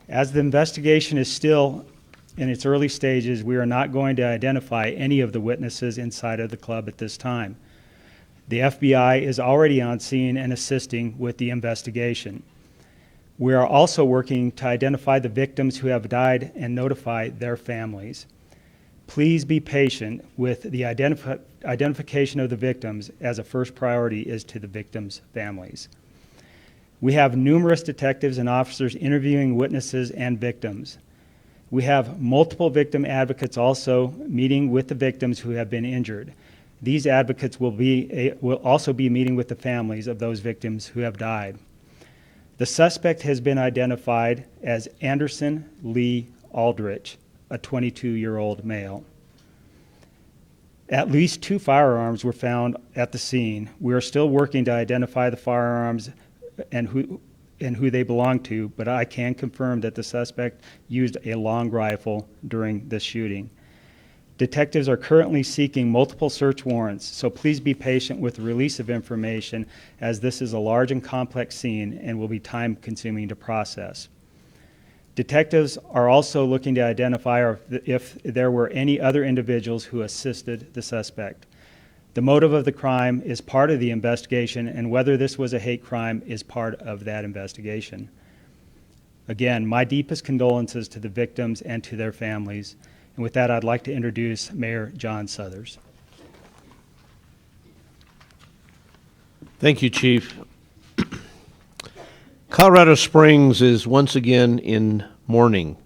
As the investigation is still in its early stages, we are not going to identify any of the witnesses inside of the club at this time. The FBI is already on scene and assisting with the investigation. We are also working to identify the victims who have died and notify their families. Please be patient with the identification of the victims, as a first priority is to the victims' families. We have numerous detectives and officers interviewing witnesses and victims. We have multiple victim advocates also meeting with the victims who have been injured. These advocates will also be meeting with the families of those victims who have died. The suspect has been identified as Anderson Lee Aldrich, a 22-year-old male. At least 2 firearms were found at the scene. We are still working to identify the firearms and who they belong to, but I can confirm that the suspect used a long rifle during this shooting. Detectives are currently seeking multiple search warrants, so please be patient with the release of information, as this is a large and complex scene and will be time-consuming to process. Detectives are also looking to identify if there were any other individuals who assisted the suspect. The motive of the crime is part of the investigation, and whether this was a hate crime is part of that investigation. Again, my deepest condolences to the victims and to their families. And with that, I'd like to introduce Mayor John Suthers. Thank you, Chief. Colorado Springs is once again in mourning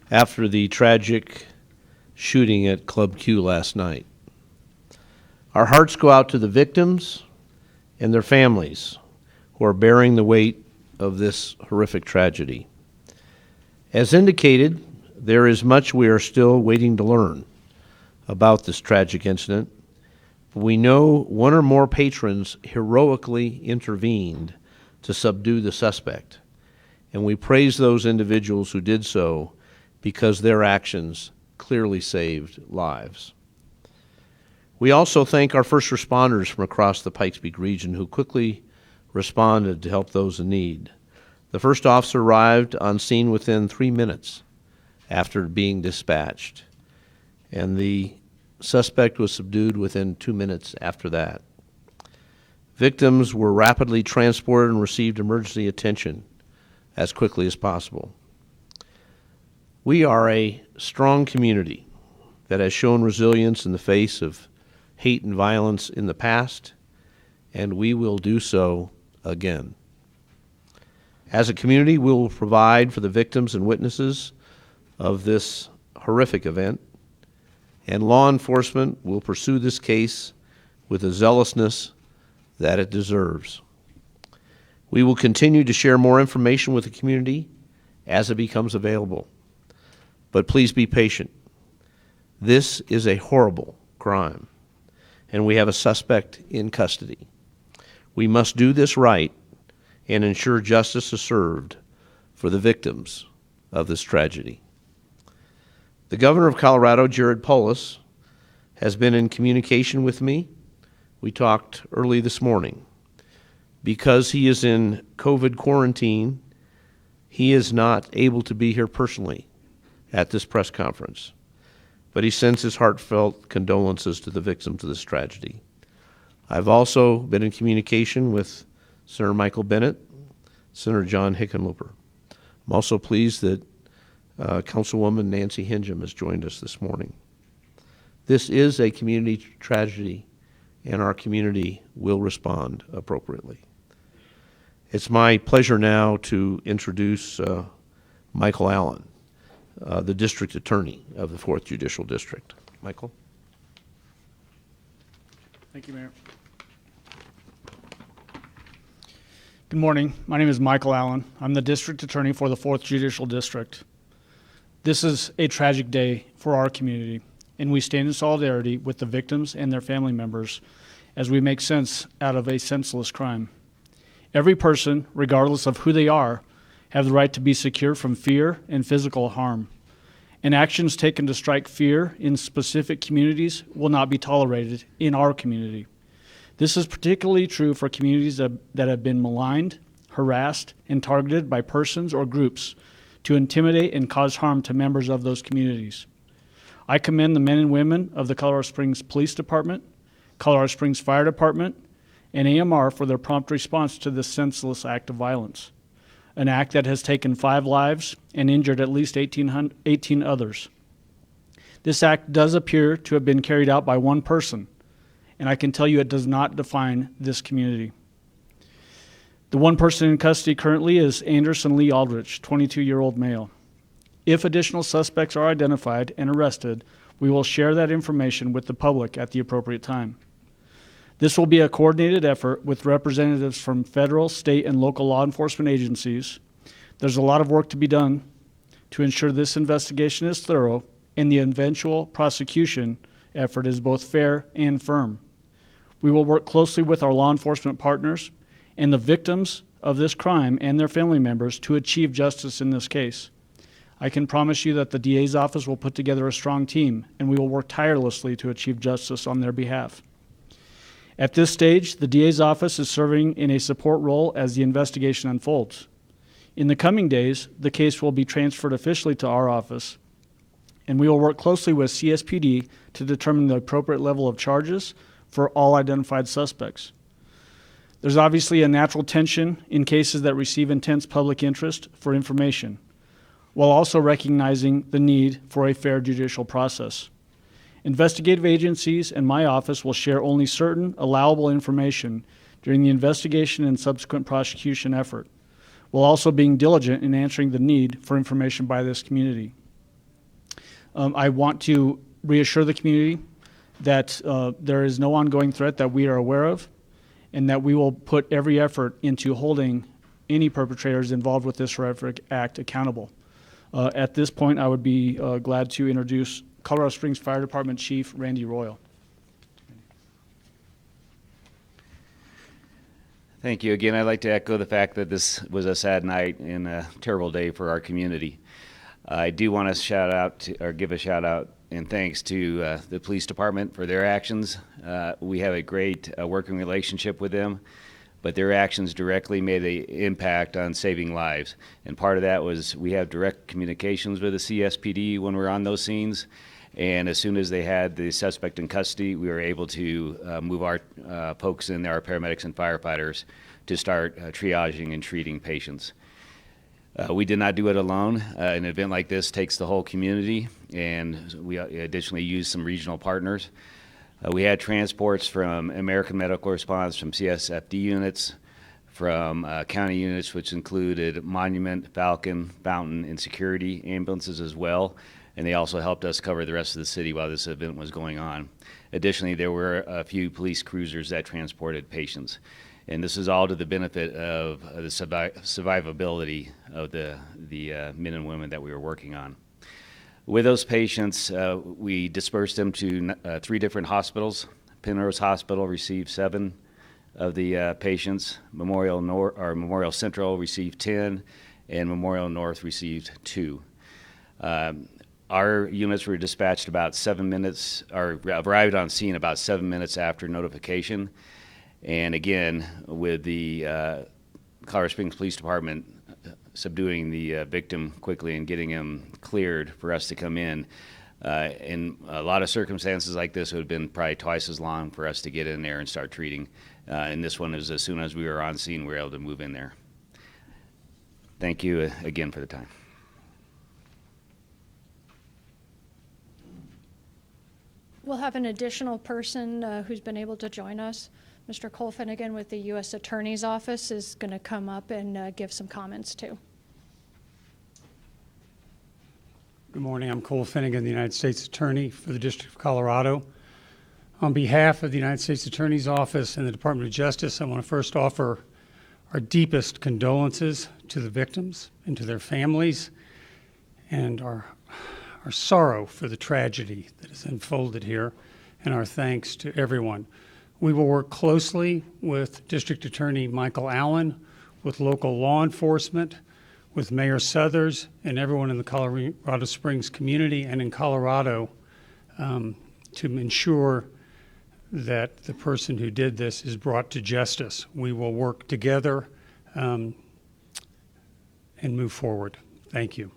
after the tragic shooting at Club Q last night. Our hearts go out to the victims and their families who are bearing the weight of this horrific tragedy. As indicated, there is much we are still waiting to learn about this tragic incident. We know one or more patrons heroically intervened to subdue the suspect, and we praise those individuals who did so because their actions clearly saved lives. We also thank our first responders from across the Pikes Peak region who quickly responded to help those in need. The first officer arrived on scene within 3 minutes after being dispatched, and the suspect was subdued within 2 minutes after that. Victims were rapidly transported and received emergency attention as quickly as possible. We are a strong community that has shown resilience in the face of hate and violence in the past, and we will do so again. As a community, we will provide for the victims and witnesses of this horrific event, and law enforcement will pursue this case with the zealousness that it deserves. We will continue to share more information with the community as it becomes available, but please be patient. This is a horrible crime, and we have a suspect in custody. We must do this right and ensure justice is served for the victims of this tragedy. The Governor of Colorado, Jared Polis, has been in communication with me. We talked early this morning. Because he is in COVID quarantine, he is not able to be here personally at this press conference, but he sends his heartfelt condolences to the victims of this tragedy. I've also been in communication with Senator Michael Bennet, Senator John Hickenlooper. I'm also pleased that Councilwoman Nancy Hingham has joined us this morning. This is a community tragedy, and our community will respond appropriately. It's my pleasure now to introduce Michael Allen, the District Attorney of the 4th Judicial District. Michael. Thank you, Mayor. Good morning. My name is Michael Allen. I'm the District Attorney for the 4th Judicial District. This is a tragic day for our community, and we stand in solidarity with the victims and their family members as we make sense out of a senseless crime. Every person, regardless of who they are, have the right to be secure from fear and physical harm. And actions taken to strike fear in specific communities will not be tolerated in our community. This is particularly true for communities that have been maligned, harassed, and targeted by persons or groups to intimidate and cause harm to members of those communities. I commend the men and women of the Colorado Springs Police Department, Colorado Springs Fire Department, and AMR for their prompt response to this senseless act of violence, an act that has taken 5 lives and injured at least 18 others. This act does appear to have been carried out by one person, and I can tell you it does not define this community. The one person in custody currently is Anderson Lee Aldrich, 22-year-old male. If additional suspects are identified and arrested, we will share that information with the public at the appropriate time. This will be a coordinated effort with representatives from federal, state, and local law enforcement agencies. There's a lot of work to be done to ensure this investigation is thorough and the eventual prosecution effort is both fair and firm. We will work closely with our law enforcement partners and the victims of this crime and their family members to achieve justice in this case. I can promise you that the DA's office will put together a strong team, and we will work tirelessly to achieve justice on their behalf. At this stage, the DA's office is serving in a support role as the investigation unfolds. In the coming days, the case will be transferred officially to our office, and we will work closely with CSPD to determine the appropriate level of charges for all identified suspects. There's obviously a natural tension in cases that receive intense public interest for information, while also recognizing the need for a fair judicial process. Investigative agencies and my office will share only certain allowable information during the investigation and subsequent prosecution effort, while also being diligent in answering the need for information by this community. I want to reassure the community that there is no ongoing threat that we are aware of, and that we will put every effort into holding any perpetrators involved with this horrific act accountable. At this point, I would be glad to introduce Colorado Springs Fire Department Chief Randy Royal. Thank you. Again, I'd like to echo the fact that this was a sad night and a terrible day for our community. I do want to give a shout out and thanks to the police department for their actions. We have a great working relationship with them, but their actions directly made an impact on saving lives. And part of that was we have direct communications with the CSPD when we're on those scenes. And as soon as they had the suspect in custody, we were able to move our folks in there, our paramedics and firefighters, to start triaging and treating patients. We did not do it alone. An event like this takes the whole community, and we additionally used some regional partners. We had transports from American Medical Response, from CSFD units, from county units, which included Monument, Falcon, Fountain, and security ambulances as well. And they also helped us cover the rest of the city while this event was going on. Additionally, there were a few police cruisers that transported patients. And this is all to the benefit of the survivability of the men and women that we were working on. With those patients, we dispersed them to 3 different hospitals. Penrose Hospital received 7 of the patients. Memorial Central received 10, and Memorial North received 2. Our units were dispatched about 7 minutes, or arrived on scene about 7 minutes after notification. And again, with the Colorado Springs Police Department subduing the victim quickly and getting him cleared for us to come in a lot of circumstances like this, it would have been probably twice as long for us to get in there and start treating. And this one is as soon as we were on scene, we were able to move in there. Thank you again for the time. We'll have an additional person who's been able to join us. Mr. Cole Finnegan with the U.S. Attorney's Office is going to come up and give some comments too. Good morning. I'm Cole Finnegan, the United States Attorney for the District of Colorado. On behalf of the United States Attorney's Office and the Department of Justice, I want to first offer our deepest condolences to the victims and to their families, and our sorrow for the tragedy that has unfolded here, and our thanks to everyone. We will work closely with District Attorney Michael Allen, with local law enforcement, with Mayor Suthers, and everyone in the Colorado Springs community and in Colorado to ensure that the person who did this is brought to justice. We will work together and move forward. Thank you.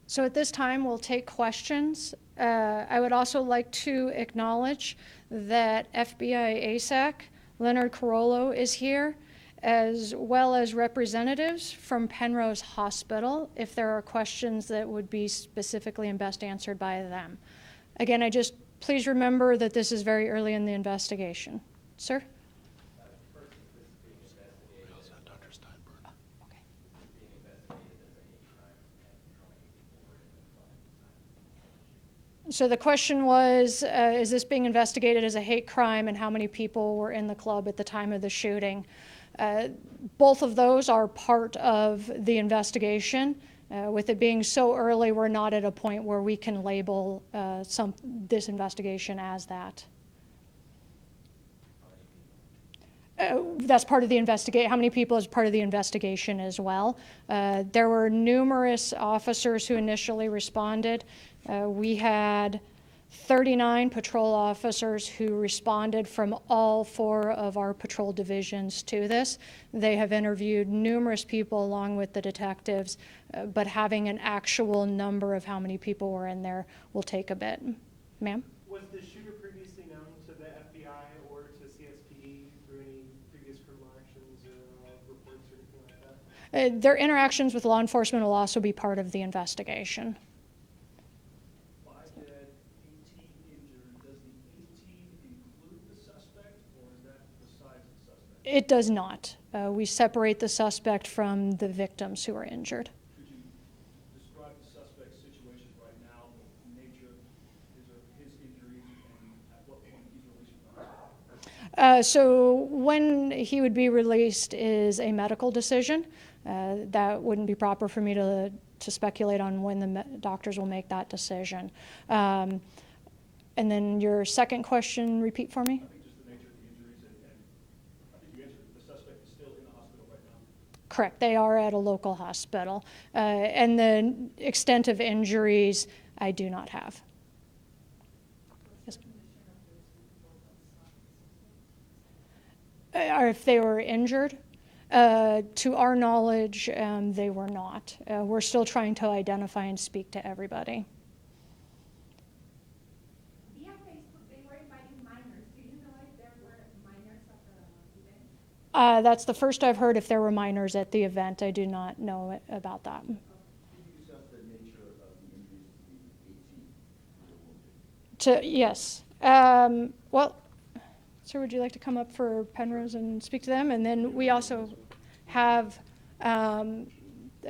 So at this time, we'll take questions. I would also like to acknowledge that FBI ASAC, Leonard Carollo, is here, as well as representatives from Penrose Hospital, if there are questions that would be specifically and best answered by them. Again, please remember that this is very early in the investigation. Sir? So the question was, is this being investigated as a hate crime, and how many people were in the club at the time of the shooting? Both of those are part of the investigation. With it being so early, we're not at a point where we can label this investigation as that. That's part of the investigation. How many people is part of the investigation as well? There were numerous officers who initially responded. We had 39 patrol officers who responded from all 4 of our patrol divisions to this. They have interviewed numerous people along with the detectives, but having an actual number of how many people were in there will take a bit. Ma'am? Was the shooter previously known to the FBI or to CSPD through any previous criminal actions or reports or anything like that? Their interactions with law enforcement will also be part of the investigation. 5 dead, 18 injured. Does the 18 include the suspect, or is that besides the suspect? It does not. We separate the suspect from the victims who are injured. Could you describe the suspect's situation right now, the nature of his injuries, and at what point he's released from the hospital? So when he would be released is a medical decision. That wouldn't be proper for me to speculate on when the doctors will make that decision. And then your second question, repeat for me? I think just the nature of the injuries, and I think you answered it. The suspect is still in the hospital right now. Correct. They are at a local hospital. And the extent of injuries, I do not have. Yes. Or if they were injured? To our knowledge, they were not. We're still trying to identify and speak to everybody. Via Facebook, they were inviting minors. Do you know if there were minors at the event? That's the first I've heard if there were minors at the event. I do not know about that. Could you discuss the nature of the injuries to the 18 Yes. Well, sir, would you like to come up for Penrose and speak to them? And then we also have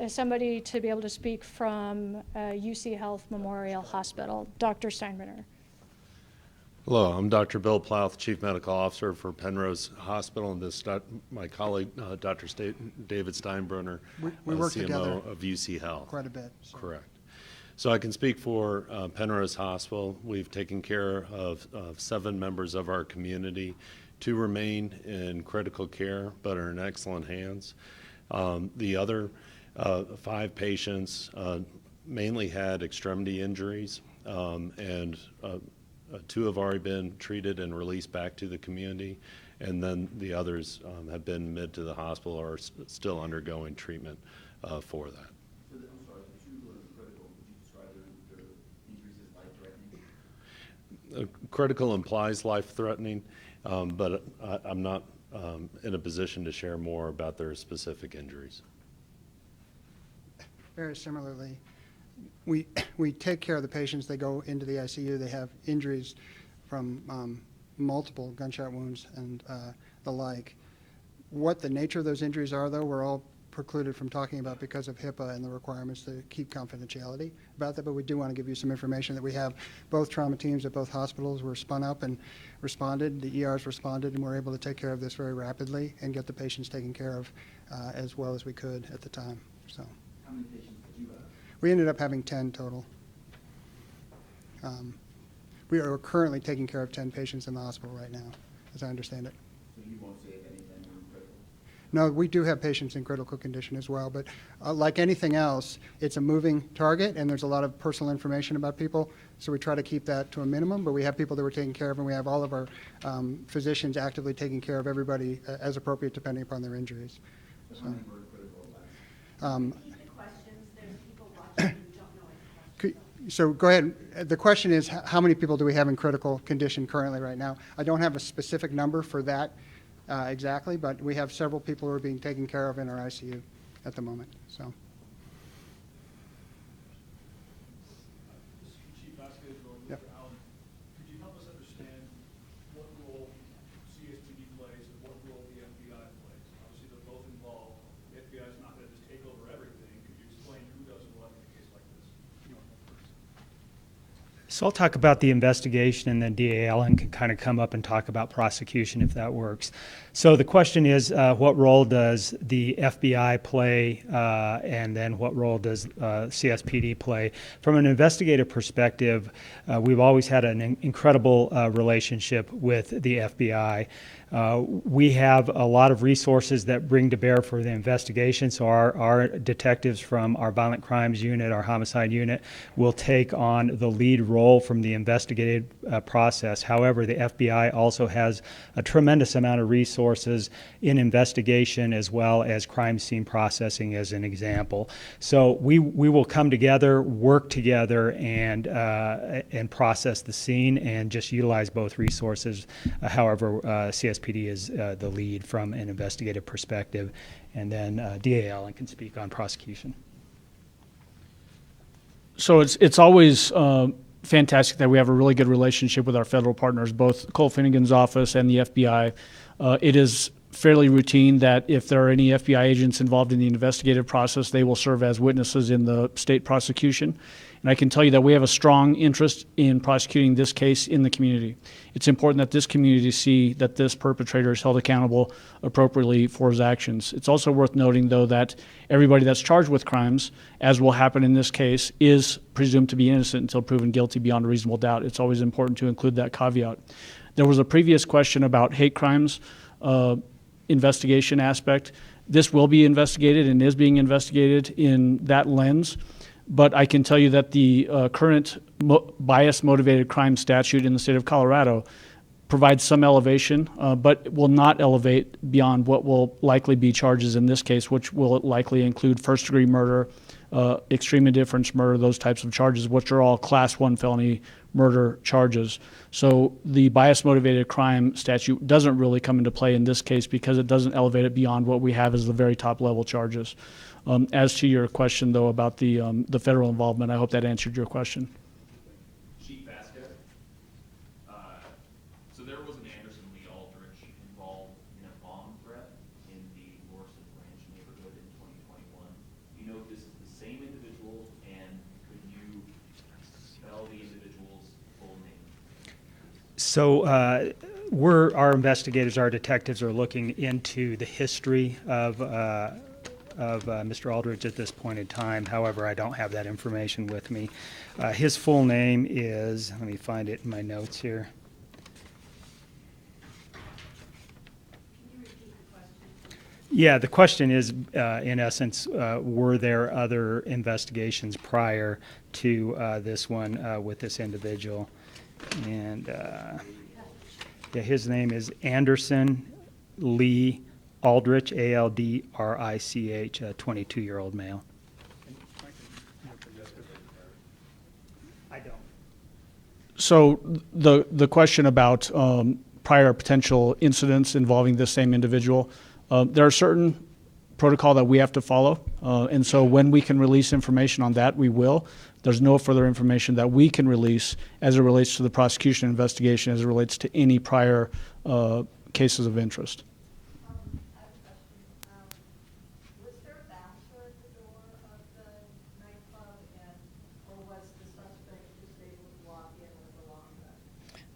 somebody to be able to speak from UC Health Memorial Hospital, Dr. Steinbrenner. Hello, I'm Dr. Bill Plouth, Chief Medical Officer for Penrose Hospital, and this my colleague, Dr. David Steinbrenner, we work CMO together of UC Health. quite a bit. So. Correct. So I can speak for Penrose Hospital. We've taken care of 7 members of our community. 2 remain in critical care, but are in excellent hands. The other 5 patients mainly had extremity injuries, and 2 have already been treated and released back to the community, and then the others have been admitted to the hospital or are still undergoing treatment for that. I'm sorry, the 2 who are critical, would you describe their injuries as life-threatening? Critical implies life-threatening, but I'm not in a position to share more about their specific injuries. Very similarly, we take care of the patients. They go into the ICU. They have injuries from multiple gunshot wounds and the like. What the nature of those injuries are, though, we're all precluded from talking about because of HIPAA and the requirements to keep confidentiality about that, but we do want to give you some information that we have. Both trauma teams at both hospitals were spun up and responded. The ERs responded, and we're able to take care of this very rapidly and get the patients taken care of as well as we could at the time. So, How many patients did you have? we ended up having 10 total. We are currently taking care of 10 patients in the hospital right now, as I understand it. So you won't say if any 10 were critical? No, we do have patients in critical condition as well, but like anything else, it's a moving target, and there's a lot of personal information about people, so we try to keep that to a minimum, but we have people that we're taking care of, and we have all of our physicians actively taking care of everybody as appropriate depending upon their injuries. So, Repeat the questions. There's people watching who don't know any questions. so go ahead. The question is, how many people do we have in critical condition currently right now? I don't have a specific number for that exactly, but we have several people who are being taken care of in our ICU at the moment. So, Chief Vasquez or Yep. Mr. Allen, could you help us understand what role CSPD plays and what role the FBI plays? Obviously, they're both involved. The FBI is not going to just take over everything. Could you explain who does what in a case like this? So I'll talk about the investigation, and then DA Allen can kind of come up and talk about prosecution if that works. So the question is, what role does the FBI play, and then what role does CSPD play? From an investigative perspective, we've always had an incredible relationship with the FBI. We have a lot of resources that bring to bear for the investigation. So our detectives from our violent crimes unit, our homicide unit, will take on the lead role from the investigative process. However, the FBI also has a tremendous amount of resources in investigation as well as crime scene processing, as an example. So we will come together, work together, and process the scene and just utilize both resources. However, CSPD is the lead from an investigative perspective, and then DA Allen can speak on prosecution. So it's always fantastic that we have a really good relationship with our federal partners, both Cole Finnegan's office and the FBI. It is fairly routine that if there are any FBI agents involved in the investigative process, they will serve as witnesses in the state prosecution. And I can tell you that we have a strong interest in prosecuting this case in the community. It's important that this community see that this perpetrator is held accountable appropriately for his actions. It's also worth noting, though, that everybody that's charged with crimes, as will happen in this case, is presumed to be innocent until proven guilty beyond a reasonable doubt. It's always important to include that caveat. There was a previous question about hate crimes investigation aspect. This will be investigated and is being investigated in that lens. But I can tell you that the current bias-motivated crime statute in the state of Colorado provides some elevation, but will not elevate beyond what will likely be charges in this case, which will likely include first-degree murder, extreme indifference murder, those types of charges, which are all Class 1 felony murder charges. So the bias-motivated crime statute doesn't really come into play in this case because it doesn't elevate it beyond what we have as the very top-level charges. As to your question, though, about the federal involvement, I hope that answered your question. Chief Vasquez, so there was an Anderson Lee Aldrich involved in a bomb threat in the Morrison Ranch neighborhood in 2021. Do you know if this is the same individual, and could you spell the individual's full name? So our investigators, our detectives are looking into the history of Mr. Aldrich at this point in time. However, I don't have that information with me. His full name is, let me find it in my notes here. Can you repeat the question? Yeah, the question is, in essence, were there other investigations prior to this one with this individual? And yeah, his name is Anderson Lee Aldrich, Aldrich, a 22-year-old male. I don't. So the question about prior potential incidents involving this same individual, there are certain protocol that we have to follow, and so when we can release information on that, we will. There's no further information that we can release as it relates to the prosecution investigation, as it relates to any prior cases of interest. I have a question. Was there a bouncer at the door of the nightclub, or was the suspect just able to walk in with a long gun?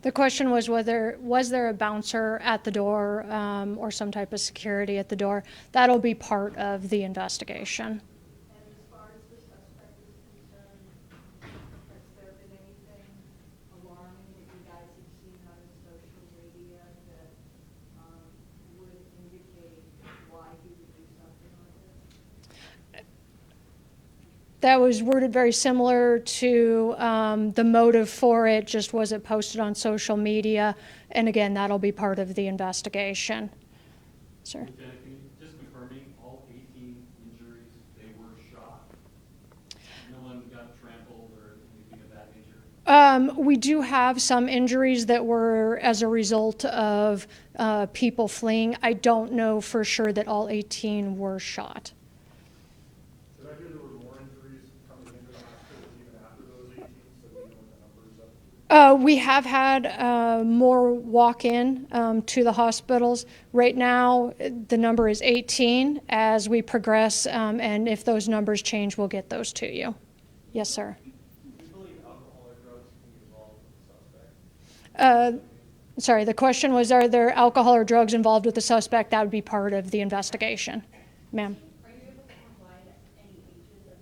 The question was was there a bouncer at the door or some type of security at the door? That'll be part of the investigation. And as far as the suspect is concerned, has there been anything alarming that you guys have seen on social media that would indicate why he That was worded very similar to the motive for it, just was it posted on social media. And again, that'll be part of the investigation. Sir? Lieutenant, can you just confirming all 18 injuries, they were shot? No one got trampled or anything of that nature? We do have some injuries that were as a result of people fleeing. I don't know for sure that all 18 were shot. Did I hear there were more injuries coming into the hospital even after those 18, so we know what the numbers up to? We have had more walk-in to the hospitals. Right now, the number is 18. As we progress, and if those numbers change, we'll get those to you. Yes, sir. Do you believe alcohol or drugs can be involved with the suspect? Sorry, the question was, are there alcohol or drugs involved with the suspect? That would be part of the investigation. Ma'am? Are you able to provide any ages of the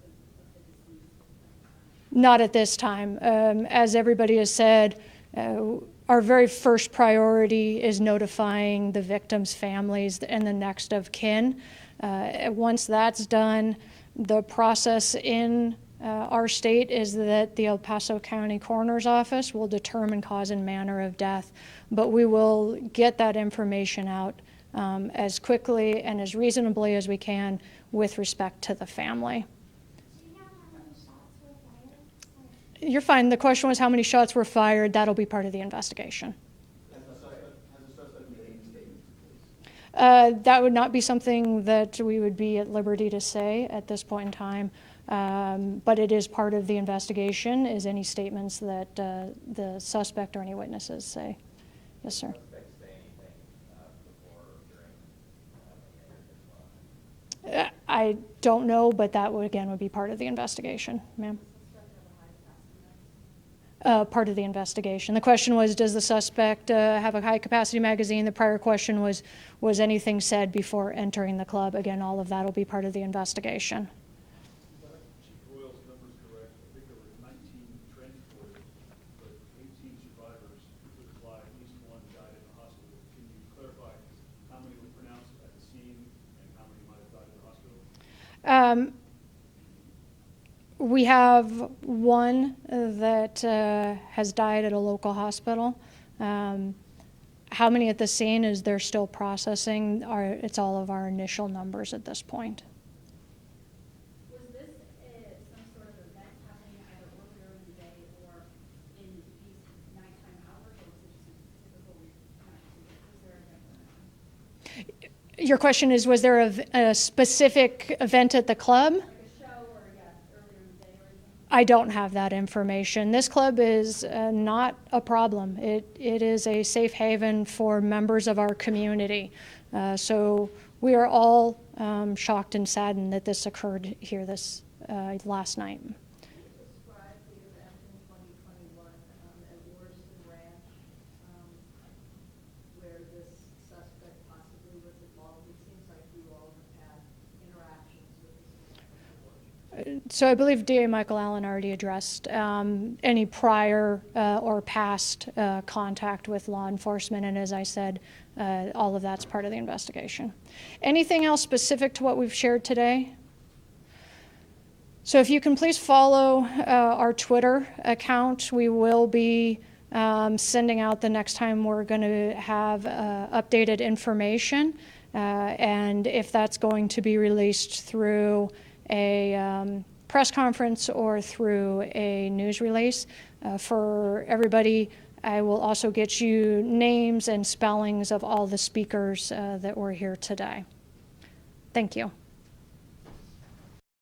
deceased? Not at this time. As everybody has said, our very first priority is notifying the victims' families and the next of kin. Once that's done, the process in our state is that the El Paso County Coroner's Office will determine cause and manner of death, but we will get that information out as quickly and as reasonably as we can with respect to the family. You're fine. The question was how many shots were fired. That'll be part of the investigation. Has the suspect made any statements, please? That would not be something that we would be at liberty to say at this point in time, but it is part of the investigation, is any statements that the suspect or any witnesses say. Yes, sir. I don't know, but that would, again, would be part of the investigation, ma'am. Part of the investigation. The question was, does the suspect have a high-capacity magazine? The prior question was anything said before entering the club? Again, all of that will be part of the investigation. Chief Royal's numbers correct. I think there were 19 transported, but 18 survivors who could fly. At least one died in the hospital. Can you clarify how many were pronounced at the scene and how many might have died in the hospital? We have one that has died at a local hospital. How many at the scene is they're still processing? It's all of our initial numbers at this point. Was this some sort of event happening either earlier in the day or in these nighttime hours, or was it just a typical kind of, was there an event going on? Your question is, was there a specific event at the club? Like a show or, yeah, earlier in the day or anything? I don't have that information. This club is not a problem. It is a safe haven for members of our community. So we are all shocked and saddened that this occurred here this last night. Describe the event in 2021 at Worston Ranch, where this suspect possibly was involved. It seems like you all have had interactions with this suspect. So I believe DA Michael Allen already addressed any prior or past contact with law enforcement, and as I said, all of that's part of the investigation. Anything else specific to what we've shared today? So if you can please follow our Twitter account. We will be sending out the next time we're going to have updated information, and if that's going to be released through a press conference or through a news release. For everybody, I will also get you names and spellings of all the speakers that were here today. Thank you.